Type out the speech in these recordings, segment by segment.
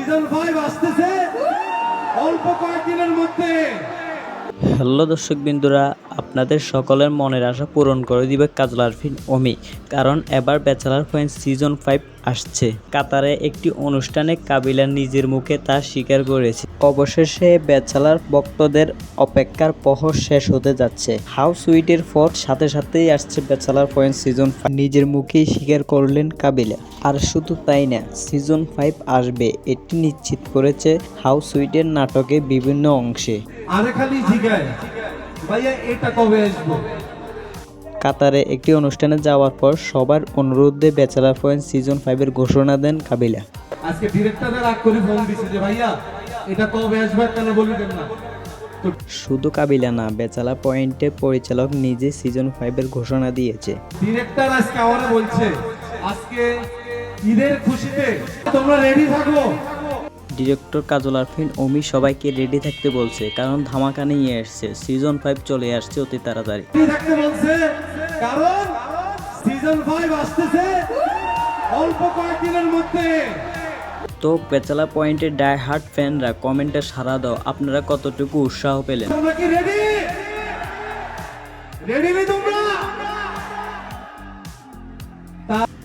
Season 5 আসতেছে অল্প কয়েকদিনের মধ্যে। হ্যালো দর্শক বিন্দুরা, আপনাদের সকলের মনের আশা পূরণ করে দিবে কাজল আরফিন অমি। কারণ এবার ব্যাচেলার পয়েন্ট সিজন 5 আসছে। কাতারে একটি অনুষ্ঠানে কাবিলা নিজের মুখে তা স্বীকার করেছে। অবশেষে ব্যাচেলার ভক্তদের অপেক্ষার প্রহর শেষ হতে যাচ্ছে। হাউস সুইটের পর সাথে সাথেই আসছে ব্যাচেলার পয়েন্ট সিজন 5। নিজের মুখেই স্বীকার করলেন কাবিলা। আর শুধু তাই না, সিজন 5 আসবে এটি নিশ্চিত করেছে হাউস সুইটের নাটকে বিভিন্ন অংশে। আরে খালি জিগায় ভাইয়া এটা কবে আসবে। কাতারে একটি অনুষ্ঠানে যাওয়ার পর সবার অনুরোধে ব্যাচেলার পয়েন্ট সিজন 5 এর ঘোষণা দেন কাবিলা। আজকে ডিরেক্টরদের রাগ করে ফোন দিছে যে ভাইয়া এটা কবে আসবে কেন বলবেন না। শুধু কাবিলা না, ব্যাচেলার পয়েন্টের পরিচালক নিজে সিজন 5 এর ঘোষণা দিয়েছে। ডিরেক্টর আজকে আমারে বলছে আজকে ঈদের খুশিতে তোমরা রেডি থাকো। ডিরেক্টর কাজল আরফিন অমি সবাইকে রেডি থাকতে বলছে, কারণ ধামাকা নিয়ে আসছে। সিজন 5 চলে আসছে অতি তাড়াতাড়ি। রেডি থাকতে বলছে কারণ সিজন 5 আসতেছে অল্প কয়েকদিনের মধ্যে। তো ব্যাচেলার পয়েন্টের ডাই হার্ট ফ্যানরা কমেন্টে সাড়া দাও, আপনারা কতটুকু উৎসাহ পেলেন। তোমরা কি রেডি? রেডি নেই তোমরা?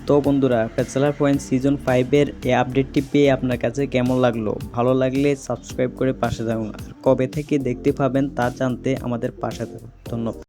তো বন্ধুরা, ব্যাচেলার পয়েন্ট সিজন 5 এর এই আপডেটটি পেয়ে আপনার কাছে কেমন লাগলো? ভালো লাগলে সাবস্ক্রাইব করে পাশে থাকুন। আর কবে থেকে দেখতে পাবেন তা জানতে আমাদের পাশে থাকুন। ধন্যবাদ।